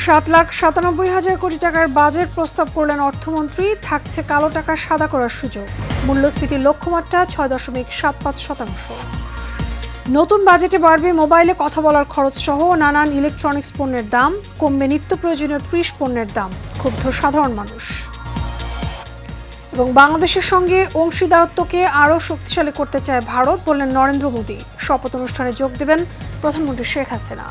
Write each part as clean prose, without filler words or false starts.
7,97,000 কোটি টাকার বাজেট প্রস্তাব করলেন অর্থমন্ত্রী। থাকছে কালো টাকা সাদা করার সুযোগ। মূল্যস্ফীতির লক্ষ্যমাত্রা 6.75%। নতুন বাজেটে বাড়বে মোবাইলে কথা বলার খরচ সহ নানান ইলেকট্রনিক্স পণ্যের দাম, কমবে নিত্য প্রয়োজনীয় 30 পণ্যের দাম। ক্ষুব্ধ সাধারণ মানুষ। এবং বাংলাদেশের সঙ্গে অংশীদারত্বকে আরও শক্তিশালী করতে চায় ভারত, বললেন নরেন্দ্র মোদী। শপথ অনুষ্ঠানে যোগ দেবেন প্রধানমন্ত্রী শেখ হাসিনা।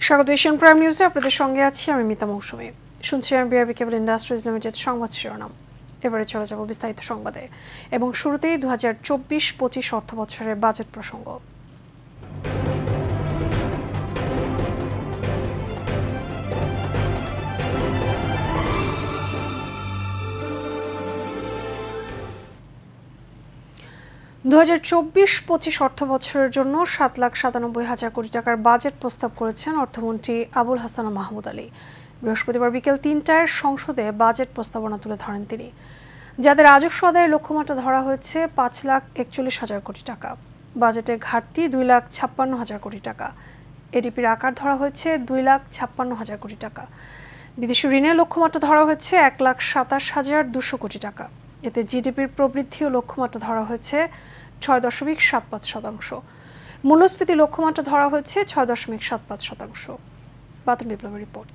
স্বাগত এশিয়ান প্রাইম নিউজে, আপনাদের সঙ্গে আছি আমি মিতা মৌসুমী। শুনছিলেন বিআরবি কেবল ইন্ডাস্ট্রিজ লিমিটেড সংবাদ শিরোনাম। এবারে চলে যাব বিস্তারিত সংবাদে এবং শুরুতেই 2024-25 অর্থ বছরের বাজেট প্রসঙ্গ। দু 2024-25 অর্থ বছরের জন্য 7,97,000 কোটি টাকার বাজেট প্রস্তাব করেছেন অর্থমন্ত্রী আবুল হাসান মাহমুদ আলী। বৃহস্পতিবার বিকেল 3টায় সংসদে বাজেট প্রস্তাবনা তুলে ধরেন তিনি। যাদের রাজস্ব আদায়ের লক্ষ্যমাত্রা ধরা হয়েছে 5,41,000 কোটি টাকা। বাজেটে ঘাটতি 2,56,000 কোটি টাকা। এডিপির আকার ধরা হয়েছে 2,56,000 কোটি টাকা। বিদেশি ঋণের লক্ষ্যমাত্রা ধরা হয়েছে 1,27,200 কোটি টাকা। এতে জিডিপির প্রবৃদ্ধি ও লক্ষ্যমাত্রা ধরা হয়েছে 6.75%। মূল্যস্ফীতি লক্ষ্যমাত্রা ধরা হয়েছে 6.75%। বাতিল বিপ্লবের report.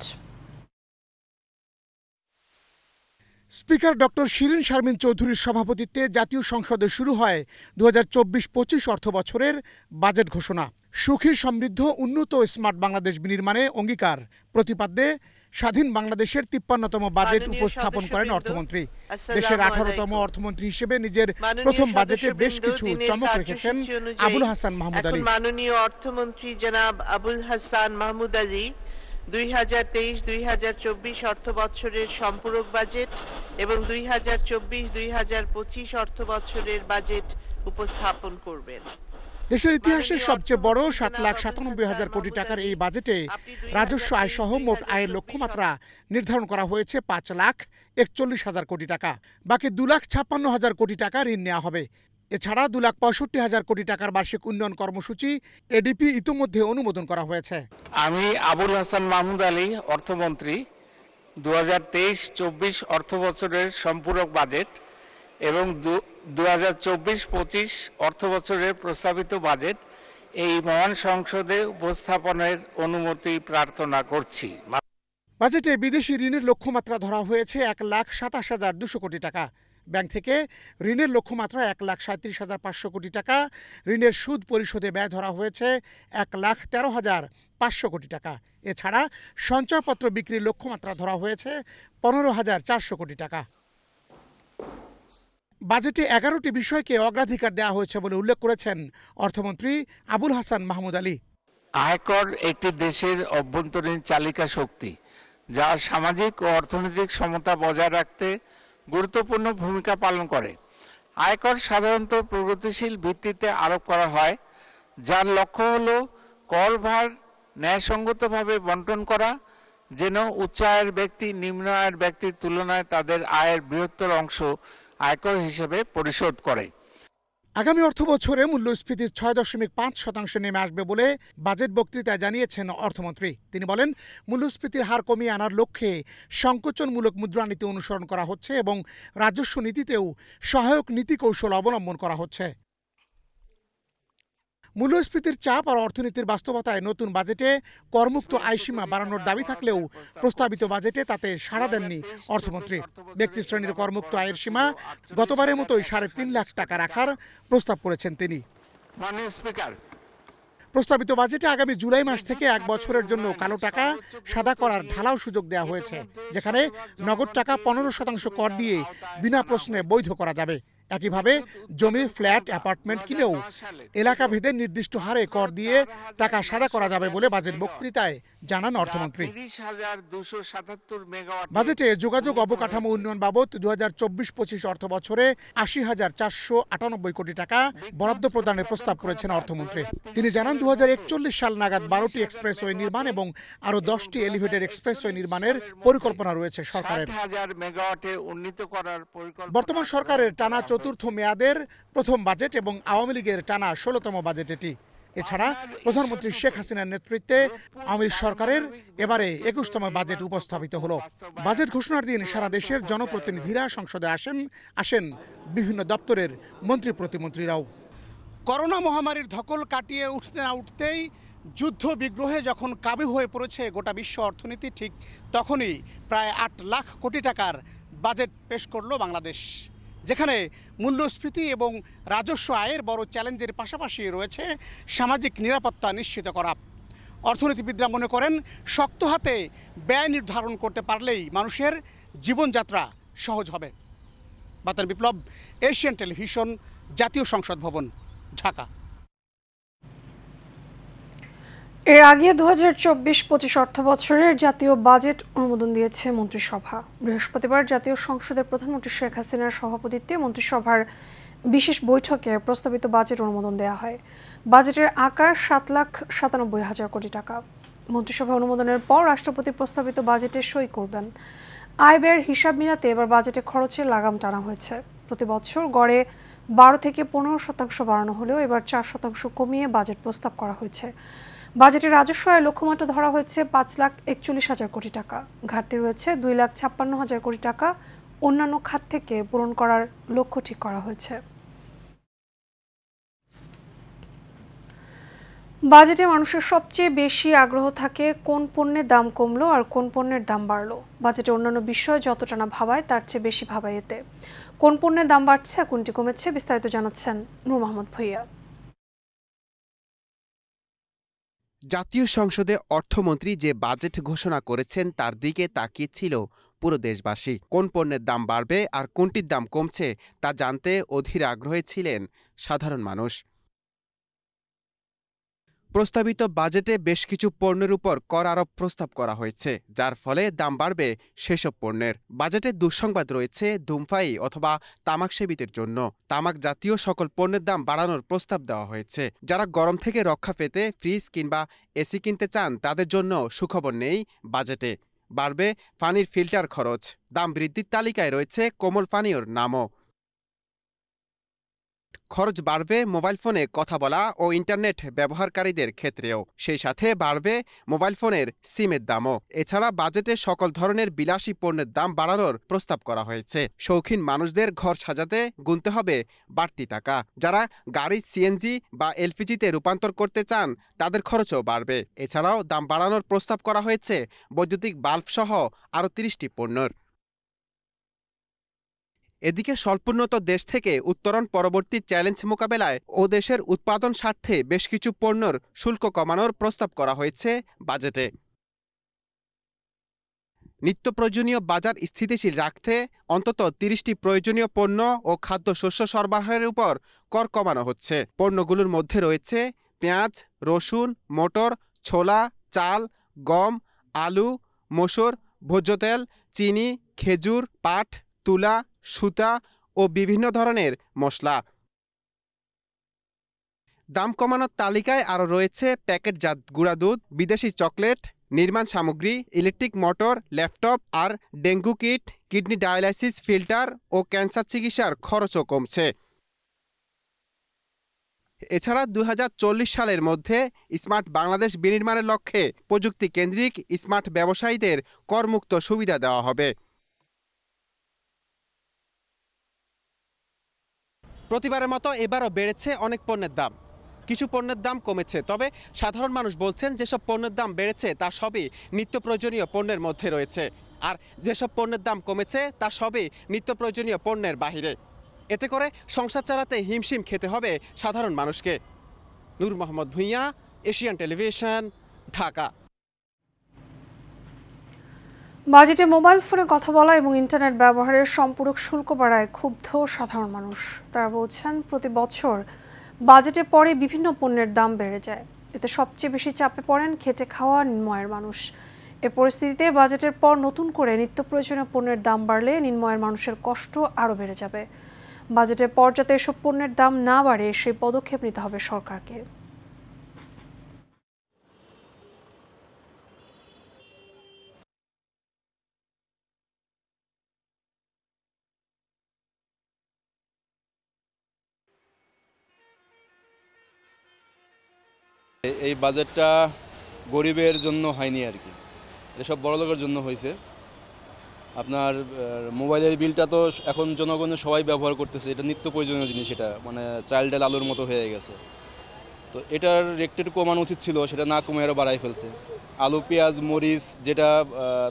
Speaker doctor Shirin Sharmin চৌধুরীর সভাপতিত্বে জাতীয় সংসদে শুরু হয় 2024-25 অর্থ বছরের বাজেট ঘোষণা। সুখী, সমৃদ্ধ, উন্নত ও স্মার্ট বাংলাদেশ বিনির্মাণে অঙ্গীকার প্রতিপাদ্যে স্বাধীন বাংলাদেশের 53তম বাজেট উপস্থাপন করেন অর্থমন্ত্রী। দেশের 18তম অর্থমন্ত্রী হিসেবে নিজের প্রথম বাজেটে বেশ কিছু চমক রেখেছেন আবুল হাসান মাহমুদ আলী। মাননীয় অর্থমন্ত্রী জনাব আবুল হাসান মাহমুদ আলী 2023-2024 অর্থ বছরের সম্পূরক বাজেট এবং 2024-2025 অর্থ বছরের বাজেট উপস্থাপন করবেন। দেশের ইতিহাসের সবচেয়ে বড় 7,97,000 কোটি টাকার এই বাজেটে রাজস্ব আয় সহ মোট আয়ের লক্ষ্যমাত্রা নির্ধারণ করা হয়েছে 5,41,000 কোটি টাকা। বাকি 2,56,000 কোটি টাকা ঋণ নেওয়া হবে। এছাড়া 2,65,000 কোটি টাকার বার্ষিক উন্নয়ন কর্মসূচি এডিপি ইতিমধ্যে অনুমোদন করা হয়েছে। আমি আবুল হাসান মাহমুদ আলী, অর্থমন্ত্রী, 2023-24 অর্থ বছরের সম্পূরক বাজেট এবং 2024-25 অর্থ বছরের প্রস্তাবিত বাজেট এই মহান সংসদে উপস্থাপনের অনুমতি প্রার্থনা করছি। বাজেটে বিদেশি ঋণের লক্ষ্যমাত্রা ধরা হয়েছে 1,27,200 কোটি টাকা। ব্যাংক থেকে ঋণের লক্ষ্যমাত্রা 1,37,500 কোটি টাকা। ঋণের সুদ পরিশোধে ব্যয় ধরা হয়েছে 1,13,500 কোটি টাকা। এছাড়া সঞ্চয়পত্র বিক্রির লক্ষ্যমাত্রা ধরা হয়েছে 15,400 কোটি টাকা। বাজেটে 11টি বিষয়কে অগ্রাধিকার দেওয়া হয়েছে বলে উল্লেখ করেছেন অর্থমন্ত্রী আবুল হাসান মাহমুদ আলী। আয়কর একটি দেশের অভ্যন্তরীণ চালিকা শক্তি, যা সামাজিক ও অর্থনৈতিক সমতা বজায় রাখতে গুরুত্বপূর্ণ ভূমিকা পালন করে। আয়কর সাধারণত প্রগতিশীল ভিত্তিতে আরোপ করা হয়, যার লক্ষ্য হল কর ভার ন্যায়সঙ্গতভাবে বণ্টন করা, যেন উচ্চ আয়ের ব্যক্তি নিম্ন আয়ের ব্যক্তির তুলনায় তাদের আয়ের বৃহত্তর অংশ আয়কর হিসেবে পরিশোধ করে। আগামী অর্থ বছরে মূল্যস্ফীতি 6.5% নেমে আসবে বলে বাজেট বক্তৃতায় জানিয়েছেন অর্থমন্ত্রী। তিনি বলেন, মূল্যস্ফীতির হার কমিয়ে আনার লক্ষ্যে সংকোচনমূলক মুদ্রানীতি অনুসরণ করা হচ্ছে এবং রাজস্ব নীতিতেও সহায়ক নীতি কৌশল অবলম্বন করা হচ্ছে। মূল্যস্ফীতির চাপ আর অর্থনীতির বাস্তবতায় নতুন বাজেটে করমুক্ত আয়সীমা বাড়ানোর দাবি থাকলেও প্রস্তাবিত বাজেটে তাতে সাড়া দেননি অর্থমন্ত্রী। ব্যক্তি শ্রেণীর করমুক্ত আয়ের সীমা গতবারের মতোই 3.5 লাখ টাকা রাখার প্রস্তাব করেছেন তিনি। প্রস্তাবিত বাজেটে আগামী জুলাই মাস থেকে 1 বছরের জন্য কালো টাকা সাদা করার ঢালাও সুযোগ দেওয়া হয়েছে, যেখানে নগদ টাকা 15% কর দিয়ে বিনা প্রশ্নে বৈধ করা যাবে। একইভাবে জমি, ফ্ল্যাট, অ্যাপার্টমেন্ট কিনেও এলাকাভেদে নির্দিষ্ট হারে কর দিয়ে টাকা সাদা করা যাবে বলে বাজেট বক্তৃতায় জানান অর্থমন্ত্রী। বাজেটে যোগাযোগ অবকাঠামো উন্নয়ন বাবদ 2024-25 অর্থ বছরে 80,498 কোটি টাকা বরাদ্দ প্রদানের প্রস্তাব করেছেন অর্থমন্ত্রী। তিনি জানান 2041 সাল নাগাদ 12টি এক্সপ্রেসওয়ে নির্মাণ এবং আরও 10টি এলিভেটেড এক্সপ্রেসওয়ে নির্মাণের পরিকল্পনা রয়েছে সরকারের। বর্তমান সরকারের টানা চতুর্থ মেয়াদের প্রথম বাজেট এবং আওয়ামী লীগের টানা 16তম বাজেট এটি। এছাড়া প্রধানমন্ত্রী শেখ হাসিনার নেতৃত্বে আওয়ামী লীগ সরকারের এবারে 21তম বাজেট উপস্থাপিত হলো। বাজেট ঘোষণার দিন সারা দেশের জনপ্রতিনিধিরা সংসদে আসেন বিভিন্ন দপ্তরের মন্ত্রী প্রতিমন্ত্রীরাও। করোনা মহামারীর ধকল কাটিয়ে উঠতে না উঠতেই যুদ্ধ বিগ্রহে যখন কাবু হয়ে পড়েছে গোটা বিশ্ব অর্থনীতি, ঠিক তখনই প্রায় 8 লাখ কোটি টাকার বাজেট পেশ করল বাংলাদেশ, যেখানে মূল্যস্ফীতি এবং রাজস্ব আয়ের বড় চ্যালেঞ্জের পাশাপাশি রয়েছে সামাজিক নিরাপত্তা নিশ্চিত করা। অর্থনীতিবিদরা মনে করেন শক্ত হাতে ব্যয় নির্ধারণ করতে পারলেই মানুষের জীবনযাত্রা সহজ হবে। বাতান বিপ্লব, এশিয়ান টেলিভিশন, জাতীয় সংসদ ভবন, ঢাকা। এর আগে 2024-25 অর্থ বছরের জাতীয় বাজেট অনুমোদন দিয়েছে মন্ত্রিসভা। বৃহস্পতিবার জাতীয় সংসদের প্রধানমন্ত্রী শেখ হাসিনার সভাপতিত্বে মন্ত্রিসভার বিশেষ বৈঠকে প্রস্তাবিত বাজেট অনুমোদন দেওয়া হয়। বাজেটের আকার 7,97,000 কোটি টাকা। মন্ত্রিসভা অনুমোদনের পর রাষ্ট্রপতি প্রস্তাবিত বাজেটে সই করবেন। আয় ব্যয়ের হিসাব মিলাতে এবার বাজেটে খরচের লাগাম টানা হয়েছে। প্রতি বছর গড়ে 12 থেকে 15% বাড়ানো হলেও এবার 4% কমিয়ে বাজেট প্রস্তাব করা হয়েছে। বাজেটের রাজস্ব আয় লক্ষ্যমাত্রা ধরা হয়েছে 5,41,000 কোটি টাকা। ঘাটতি রয়েছে 2,56,000 কোটি টাকা। অন্যান্য খাত থেকে পূরণ করার লক্ষ্য ঠিক করা হয়েছে। বাজেটে মানুষের সবচেয়ে বেশি আগ্রহ থাকে কোন পণ্যের দাম কমলো আর কোন পণ্যের দাম বাড়লো। বাজেটে অন্যান্য বিষয় যতটা না ভাবায় তার চেয়ে বেশি ভাবায় এতে। কোন পণ্যের দাম বাড়ছে আর কোনটি কমেছে বিস্তারিত জানাচ্ছেন নূর মোহাম্মদ ভূঁইয়া। জাতীয় সংসদে অর্থমন্ত্রী যে বাজেট ঘোষণা করেছেন তার দিকে তাকিয়েছিল পুরো দেশবাসী। কোন পণ্যের দাম বাড়বে আর কোনটির দাম কমছে তা জানতে অধীর আগ্রহে ছিলেন সাধারণ মানুষ। প্রস্তাবিত বাজেটে বেশ কিছু পণ্যের উপর কর আরোপ প্রস্তাব করা হয়েছে, যার ফলে দাম বাড়বে সেসব পণ্যের। বাজেটে দুঃসংবাদ রয়েছে ধূমপায়ী অথবা তামাক সেবীদের জন্য। তামাক জাতীয় সকল পণ্যের দাম বাড়ানোর প্রস্তাব দেওয়া হয়েছে। যারা গরম থেকে রক্ষা পেতে ফ্রিজ কিংবা এসি কিনতে চান তাদের জন্য সুখবর নেই বাজেটে। বাড়বে পানির ফিল্টার খরচ। দাম বৃদ্ধির তালিকায় রয়েছে কোমল পানীয়র নামও। খরচ বাড়বে মোবাইল ফোনে কথা বলা ও ইন্টারনেট ব্যবহারকারীদের ক্ষেত্রেও। সেই সাথে বাড়বে মোবাইল ফোনের সিমের দামও। এছাড়া বাজেটে সকল ধরনের বিলাসী পণ্যের দাম বাড়ানোর প্রস্তাব করা হয়েছে। শৌখিন মানুষদের ঘর সাজাতে গুনতে হবে বাড়তি টাকা। যারা গাড়ি সিএনজি বা এলপিজিতে রূপান্তর করতে চান তাদের খরচও বাড়বে। এছাড়াও দাম বাড়ানোর প্রস্তাব করা হয়েছে বৈদ্যুতিক বাল্বসহ আরও 30টি পণ্যর। এদিকে স্বল্পোন্নত দেশ থেকে উত্তরণ পরবর্তী চ্যালেঞ্জ মোকাবেলায় ও দেশের উৎপাদন স্বার্থে বেশ কিছু পণ্যর শুল্ক কমানোর প্রস্তাব করা হয়েছে বাজেটে। নিত্য প্রয়োজনীয় বাজার স্থিতিশীল রাখতে অন্তত 30টি প্রয়োজনীয় পণ্য ও খাদ্যশস্য সরবরাহের উপর কর কমানো হচ্ছে। পণ্যগুলোর মধ্যে রয়েছে পেঁয়াজ, রসুন, মটর, ছোলা, চাল, গম, আলু, মসুর, ভোজ্য তেল, চিনি, খেজুর, পাট, তুলা, সুতা ও বিভিন্ন ধরনের মশলা। দাম কমানোর তালিকায় আরও রয়েছে প্যাকেটজাত গুঁড়া দুধ, বিদেশি চকলেট, নির্মাণ সামগ্রী, ইলেকট্রিক মোটর, ল্যাপটপ আর dengue kit, kidney dialysis filter ও ক্যান্সার চিকিৎসার খরচও কমছে। এছাড়া 2040 সালের মধ্যে স্মার্ট বাংলাদেশ বিনির্মাণের লক্ষ্যে প্রযুক্তি কেন্দ্রিক স্মার্ট ব্যবসায়ীদের করমুক্ত সুবিধা দেওয়া হবে। প্রতিবারের মতো এবারও বেড়েছে অনেক পণ্যের দাম। কিছু পণ্যের দাম কমেছে, তবে সাধারণ মানুষ বলছেন যেসব পণ্যের দাম বেড়েছে তা সবই নিত্য প্রয়োজনীয় পণ্যের মধ্যে রয়েছে, আর যেসব পণ্যের দাম কমেছে তা সবই নিত্য প্রয়োজনীয় পণ্যের বাহিরে। এতে করে সংসার চালাতে হিমশিম খেতে হবে সাধারণ মানুষকে। নূর মোহাম্মদ ভূঁইয়া, এশিয়ান টেলিভিশন, ঢাকা। বাজেটে মোবাইল ফোনে কথা বলা এবং ইন্টারনেট ব্যবহারের সম্পূরক শুল্ক বাড়ায় ক্ষুব্ধ সাধারণ মানুষ। তারা বলছেন, প্রতি বছর বাজেটের পরে বিভিন্ন পণ্যের দাম বেড়ে যায়। এতে সবচেয়ে বেশি চাপে পড়েন খেটে খাওয়া নিম্নআয়ের মানুষ। এ পরিস্থিতিতে বাজেটের পর নতুন করে নিত্য প্রয়োজনীয় পণ্যের দাম বাড়লে নিম্নআয়ের মানুষের কষ্ট আরও বেড়ে যাবে। বাজেটের পর যাতে এসব পণ্যের দাম না বাড়ে সেই পদক্ষেপ নিতে হবে সরকারকে। এই বাজেটটা গরিবের জন্য হয়নি আর কি, এটা সব বড়লোকের জন্য হয়েছে। আপনার মোবাইলের বিলটা তো এখন জনগণের সবাই ব্যবহার করতেছে, এটা নিত্য প্রয়োজনীয় জিনিস, এটা মানে চাল ডাল আলুর মতো হয়ে গেছে। তো এটার রেটটা একটু কমানো উচিত ছিল, সেটা না কমে আরও বাড়াই ফেলছে। আলু পেঁয়াজ মরিচ যেটা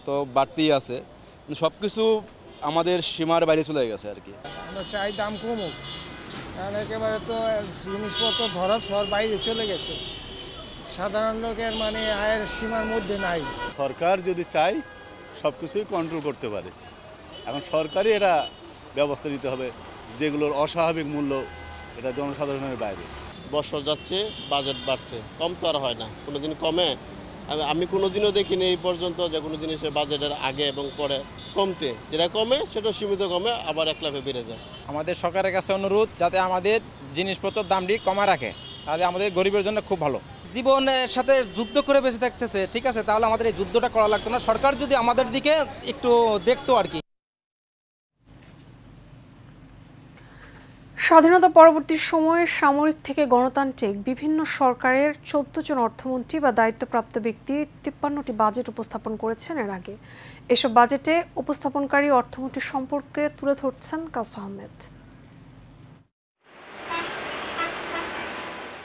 তো বাড়তেই আছে, সব কিছু আমাদের সীমার বাইরে চলে গেছে আর কি। আমরা চাই দাম কমুক, কারণ একেবারে তো জিনিসপত্র ধরা শহর বাইরে চলে গেছে, সাধারণ লোকের মানে আয়ের সীমার মধ্যে নাই। সরকার যদি চায় সব কিছুই কন্ট্রোল করতে পারে, এখন সরকারই এটা ব্যবস্থা নিতে হবে, যেগুলোর অস্বাভাবিক মূল্য এটা জনসাধারণের বাইরে। বছর যাচ্ছে বাজেট বাড়ছে, কম তো আর হয় না, কোনোদিন কমে। আমি কোনোদিনও দেখিনি এই পর্যন্ত যে কোনো জিনিসের বাজেটের আগে এবং পরে কমতে, যেটা কমে সেটা সীমিত কমে, আবার এক লাফে বেড়ে যায়। আমাদের সরকারের কাছে অনুরোধ যাতে আমাদের জিনিসপত্রের দামটি কমা রাখে, তাহলে আমাদের গরিবের জন্য খুব ভালো। জীবনের সাথে যুদ্ধ করে বেঁচে থাকতেছে, ঠিক আছে, তাহলে আমাদের এই যুদ্ধটা করা লাগতো না, সরকার যদি আমাদের দিকে একটু দেখতো আর কি। স্বাধীনতা পরবর্তী সময়ে সামরিক থেকে গণতান্ত্রিক বিভিন্ন সরকারের 14 জন অর্থমন্ত্রী বা দায়িত্বপ্রাপ্ত ব্যক্তি 53টি বাজেট উপস্থাপন করেছেন এর আগে। এসব বাজেটে উপস্থাপনকারী অর্থমন্ত্রী সম্পর্কে তুলে ধরছেন কাউসার আহমেদ।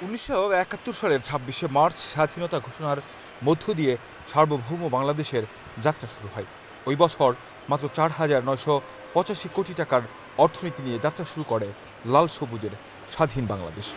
1971 সালের 26শে মার্চ স্বাধীনতা ঘোষণার মধ্য দিয়ে সার্বভৌম বাংলাদেশের যাত্রা শুরু হয়। ওই বছর মাত্র 4,985 কোটি টাকার অর্থনীতি নিয়ে যাত্রা শুরু করে লাল সবুজের স্বাধীন বাংলাদেশ।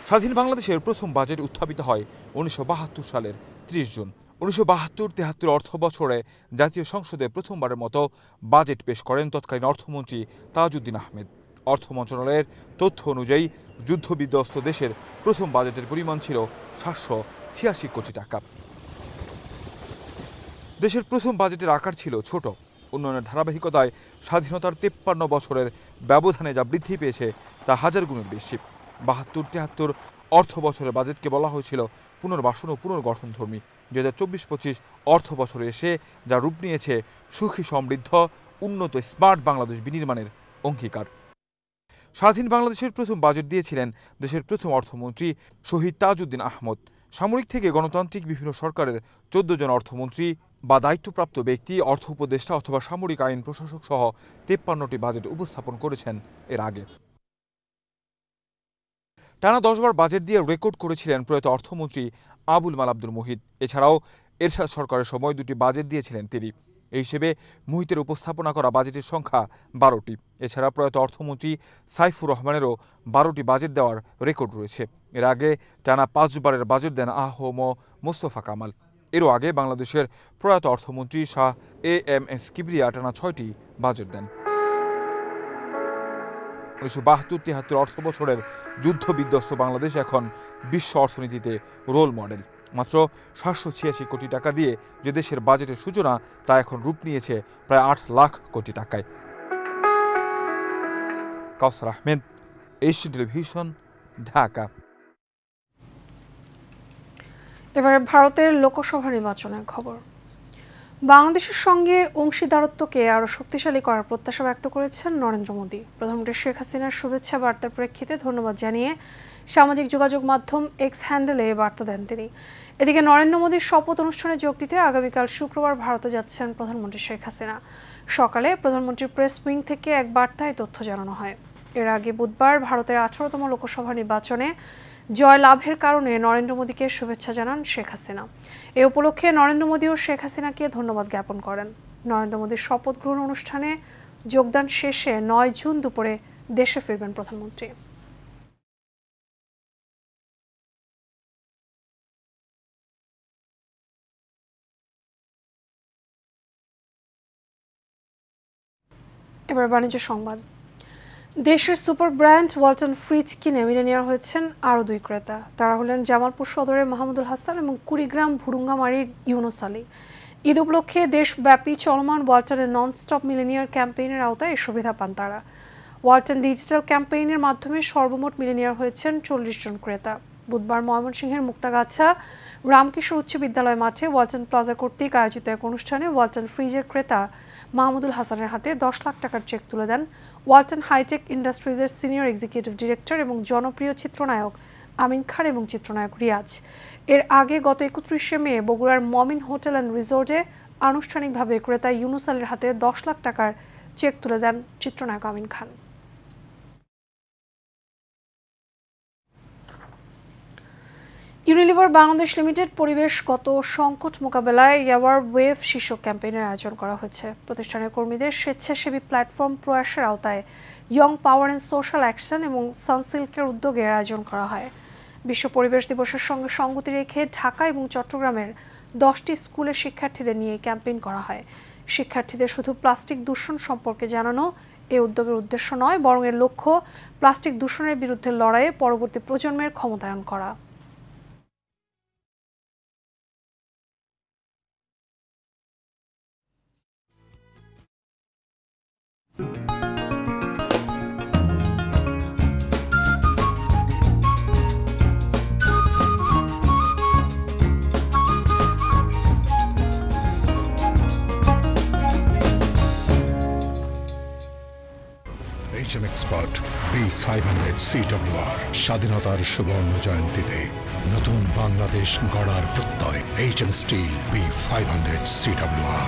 স্বাধীন বাংলাদেশের প্রথম বাজেট উত্থাপিত হয় 1972 সালের 30 জুন। 1972-73 অর্থ বছরে জাতীয় সংসদে প্রথমবারের মতো বাজেট পেশ করেন তৎকালীন অর্থমন্ত্রী তাজউদ্দিন আহমেদ। অর্থ মন্ত্রণালয়ের তথ্য অনুযায়ী যুদ্ধবিধ্বস্ত দেশের প্রথম বাজেটের পরিমাণ ছিল 786 কোটি টাকা। দেশের প্রথম বাজেটের আকার ছিল ছোট। উন্নয়নের ধারাবাহিকতায় স্বাধীনতার 53 বছরের ব্যবধানে যা বৃদ্ধি পেয়েছে তা হাজার গুণের বেশি। 72-73 অর্থ বছরের বাজেটকে বলা হয়েছিল পুনর্বাসন ও পুনর্গঠনধর্মী। 2024-25 অর্থ বছরে এসে যা রূপ নিয়েছে সুখী সমৃদ্ধ উন্নত স্মার্ট বাংলাদেশ বিনির্মাণের অঙ্গীকার। স্বাধীন বাংলাদেশের প্রথম বাজেট দিয়েছিলেন দেশের প্রথম অর্থমন্ত্রী শহীদ তাজউদ্দিন আহমদ। সামরিক থেকে গণতান্ত্রিক বিভিন্ন সরকারের 14 জন অর্থমন্ত্রী বা দায়িত্বপ্রাপ্ত ব্যক্তি, অর্থ উপদেষ্টা অথবা সামরিক আইন প্রশাসক সহ 53টি বাজেট উপস্থাপন করেছেন এর আগে। টানা 10 বার বাজেট দিয়ে রেকর্ড করেছিলেন প্রয়াত অর্থমন্ত্রী আবুল মাল আব্দুল মুহিত। এছাড়াও এরশাদ সরকারের সময় 2টি বাজেট দিয়েছিলেন তিনি। এই হিসেবে মুহিতের উপস্থাপনা করা বাজেটের সংখ্যা 12টি। এছাড়া প্রয়াত অর্থমন্ত্রী সাইফুর রহমানেরও 12টি বাজেট দেওয়ার রেকর্ড রয়েছে। এর আগে টানা 5 বারের বাজেট দেন আ.হ.ম মোস্তফা কামাল। এরও আগে বাংলাদেশের প্রয়াত অর্থমন্ত্রী শাহ এ.এম.এস কিবরিয়া টানা 6টি বাজেট দেন। 1972-73 অর্থ বছরের যুদ্ধবিধ্বস্ত বাংলাদেশ এখন বিশ্ব অর্থনীতিতে রোল মডেল। মাত্র 786 কোটি টাকা দিয়ে যে দেশের বাজেটের সূচনা তা এখন রূপ নিয়েছে প্রায় 8 লাখ কোটি টাকায়। কাউসার আহমেদ, এশিয়ান টেলিভিশন, ঢাকা। এবারে ভারতের লোকসভা নির্বাচনের খবর। বাংলাদেশের সঙ্গে অংশীদারত্বকে আরও শক্তিশালী করার প্রত্যাশা ব্যক্ত করেছেন নরেন্দ্র মোদী। প্রধানমন্ত্রী শেখ হাসিনার শুভেচ্ছা বার্তার প্রেক্ষিতে ধন্যবাদ জানিয়ে সামাজিক যোগাযোগ মাধ্যম এক্স হ্যান্ডেলে বার্তা দেন তিনি। এদিকে নরেন্দ্র মোদীর শপথ অনুষ্ঠানে যোগ দিতে আগামীকাল শুক্রবার ভারতে যাচ্ছেন প্রধানমন্ত্রী শেখ হাসিনা। সকালে প্রধানমন্ত্রীর প্রেস উইং থেকে এক বার্তায় তথ্য জানানো হয়। এর আগে বুধবার ভারতের 18তম লোকসভা নির্বাচনে জয় লাভের কারণে নরেন্দ্র মোদীকে শুভেচ্ছা জানান শেখ হাসিনা। এ উপলক্ষে নরেন্দ্র মোদী ও শেখ হাসিনাকে ধন্যবাদ জ্ঞাপন করেন। নরেন্দ্র মোদীর শপথ গ্রহণ অনুষ্ঠানে যোগদান শেষে 9 জুন দুপুরে দেশে ফিরবেন প্রধানমন্ত্রী। এবার বাণিজ্য সংবাদ। দেশের সুপার ব্র্যান্ড ওয়ালটন ফ্রিজ কিনে মিলিয়নিয়ার হয়েছেন আরও 2 ক্রেতা। তারা হলেন জামালপুর সদরের মাহমুদুল হাসান এবং কুড়িগ্রাম ভুরুঙ্গামারীর ইউনুস আলী। ঈদ উপলক্ষে দেশব্যাপী চলমান ওয়ালটনের নন স্টপ মিলিয়নিয়ার ক্যাম্পেইনের আওতায় এই সুবিধা পান তারা। ওয়ালটন ডিজিটাল ক্যাম্পেইনের মাধ্যমে সর্বমোট মিলিয়নিয়ার হয়েছেন 40 জন ক্রেতা। বুধবার ময়মনসিংহের মুক্তাগাছা রামকিশোর উচ্চ বিদ্যালয় মাঠে ওয়ালটন প্লাজা কর্তৃক আয়োজিত এক অনুষ্ঠানে ওয়ালটন ফ্রিজের ক্রেতা মাহমুদুল হাসানের হাতে 10 লাখ টাকার চেক তুলে দেন ওয়ালটন হাইটেক ইন্ডাস্ট্রিজের সিনিয়র এক্সিকিউটিভ ডিরেক্টর এবং জনপ্রিয় চিত্রনায়ক আমিন খান এবং চিত্রনায়ক রিয়াজ। এর আগে গত 31শে মে বগুড়ার মমিন হোটেল অ্যান্ড রিসোর্টে আনুষ্ঠানিকভাবে ক্রেতা ইউনুস আলীর হাতে 10 লাখ টাকার চেক তুলে দেন চিত্রনায়ক আমিন খান। ইউনিলিভার বাংলাদেশ লিমিটেড পরিবেশগত সংকট মোকাবেলায় এভার ওয়েভ শীর্ষক ক্যাম্পেইনের আয়োজন করা হয়েছে। প্রতিষ্ঠানের কর্মীদের স্বেচ্ছাসেবী প্ল্যাটফর্ম প্রয়াসের আওতায় young power and social action এবং সানসিল্কের উদ্যোগে আয়োজন করা হয়। বিশ্ব পরিবেশ দিবসের সঙ্গে সঙ্গতি রেখে ঢাকা এবং চট্টগ্রামের 10টি স্কুলের শিক্ষার্থীদের নিয়ে ক্যাম্পেইন করা হয়। শিক্ষার্থীদের শুধু প্লাস্টিক দূষণ সম্পর্কে জানানো এই উদ্যোগের উদ্দেশ্য নয়, বরং এর লক্ষ্য প্লাস্টিক দূষণের বিরুদ্ধে লড়াইয়ে পরবর্তী প্রজন্মের ক্ষমতায়ন করা। HM Expert B500 CWR স্বাধীনতার সুবর্ণ জয়ন্তীতে নতুন বাংলাদেশ গড়ার প্রত্যয়। HM Steel B500 CWR।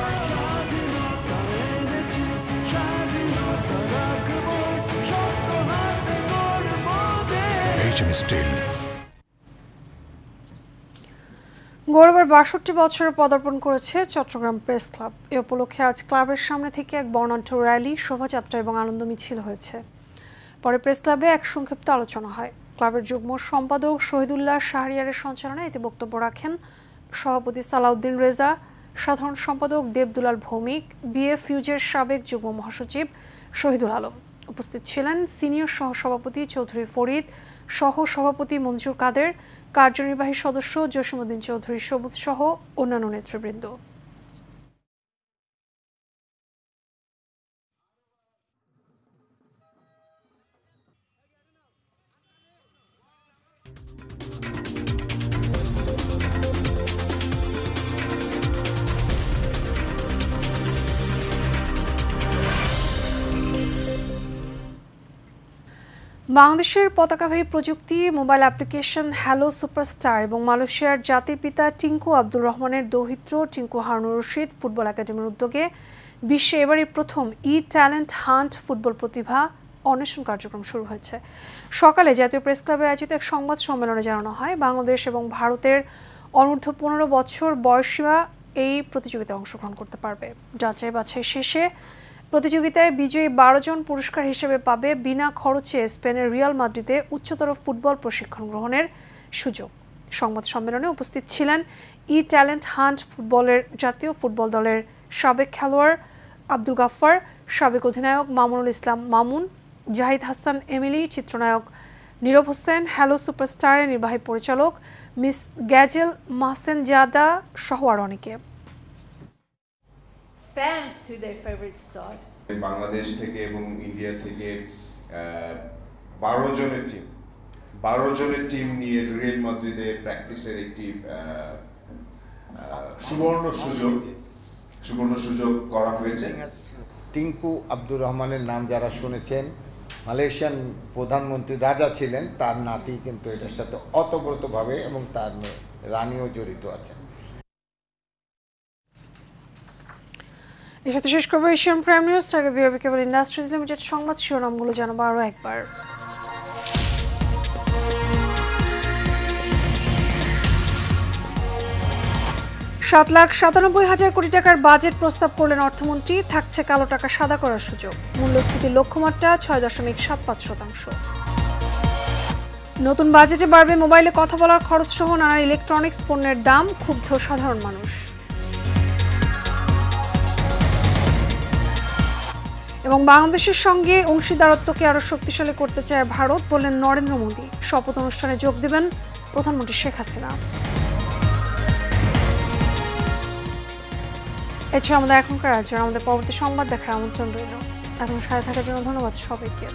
HM Steel। গৌরবের 62 বছরে পদার্পণ করেছে চট্টগ্রাম প্রেস ক্লাব। এ উপলক্ষে আজ ক্লাবের সামনে থেকে এক বর্ণাঢ্য র্যালি, শোভাযাত্রা এবং আনন্দ মিছিল হয়েছে। পরে প্রেস ক্লাবে এক সংক্ষিপ্ত আলোচনা হয়। ক্লাবের যুগ্ম সম্পাদক শহীদুল্লাহ শাহরিয়ারের সঞ্চালনায় এতে বক্তব্য রাখেন সভাপতি সালাউদ্দিন রেজা, সাধারণ সম্পাদক দেবদুলাল ভৌমিক, বিএ ফিউজের সাবেক যুগ্ম মহাসচিব শহীদুল আলম। উপস্থিত ছিলেন সিনিয়র সহসভাপতি চৌধুরী ফরিদ, সহ সভাপতি মঞ্জুর কাদের, কার্যনির্বাহী সদস্য জসিমউদ্দিন চৌধুরী সবুজ সহ অন্যান্য নেতৃবৃন্দ। বাংলাদেশের পতাকাবাহী প্রযুক্তি, মোবাইল অ্যাপ্লিকেশন হ্যালো সুপারস্টার এবং মালয়েশিয়ার জাতির পিতা টিঙ্কু আব্দুর রহমানের দৌহিত্র টিঙ্কু হারুনুর রশিদ ফুটবল একাডেমির উদ্যোগে বিশ্বে এবারই প্রথম ট্যালেন্ট হান্ট ফুটবল প্রতিভা অন্বেষণ কার্যক্রম শুরু হয়েছে। সকালে জাতীয় প্রেস ক্লাবে আয়োজিত এক সংবাদ সম্মেলনে জানানো হয়, বাংলাদেশ এবং ভারতের অনূর্ধ্ব 15 বছর বয়সীরা এই প্রতিযোগিতায় অংশগ্রহণ করতে পারবে। যাচাই বাছাই শেষে প্রতিযোগিতায় বিজয়ী 12 জন পুরস্কার হিসেবে পাবে বিনা খরচে স্পেনের রিয়াল মাদ্রিদে উচ্চতর ফুটবল প্রশিক্ষণ গ্রহণের সুযোগ। সংবাদ সম্মেলনে উপস্থিত ছিলেন ট্যালেন্ট হান্ট ফুটবলের জাতীয় ফুটবল দলের সাবেক খেলোয়াড় আব্দুল গাফফার, সাবেক অধিনায়ক মামুনুল ইসলাম মামুন, জাহিদ হাসান এমিলি, চিত্রনায়ক নীরব হোসেন, হ্যালো সুপারস্টারের নির্বাহী পরিচালক মিস গ্যাজেল মাহসেনজাদা সহ আরও অনেকে। Fans to their favorite stars. Bangladesh থেকে এবং ইন্ডিয়া থেকে 12 জনের টিম নিয়ে রিয়াল মাদ্রিদে প্র্যাকটিসের একটি সুবর্ণ সুযোগ করা হয়েছে। টিঙ্কু আব্দুর রহমানের নাম যারা শুনেছেন, মালয়েশিয়ান প্রধানমন্ত্রী রাজা ছিলেন, তার নাতি কিন্তু এটার সাথে অতপ্রতভাবে এবং তার মেয়ে রানীও জড়িত আছেন। এর সাথে শেষ করবো এশিয়ান প্রাইম নিউজ। আগে বিআরবি কেবল ইন্ডাস্ট্রিজ লিমিটেড সংবাদ শিরোনামগুলো জানাবো আরও একবার। 7,97,000 কোটি টাকার বাজেট প্রস্তাব করলেন অর্থমন্ত্রী। থাকছে কালো টাকা সাদা করার সুযোগ। মূল্যস্ফীতির লক্ষ্যমাত্রা 6.75%। নতুন বাজেটে বাড়বে মোবাইলে কথা বলার খরচ সহ নানা ইলেকট্রনিক্স পণ্যের দাম, ক্ষুব্ধ সাধারণ মানুষ। এবং বাংলাদেশের সঙ্গে অংশীদারত্বকে আরও শক্তিশালী করতে চায় ভারত বললেন নরেন্দ্র মোদী। শপথ অনুষ্ঠানে যোগ দেবেন প্রধানমন্ত্রী শেখ হাসিনা। এছাড়া আমাদের এখনকার আমাদের পরবর্তী সংবাদ দেখার আমন্ত্রণ রইল। এখন সাথে থাকার জন্য ধন্যবাদ সবাইকে।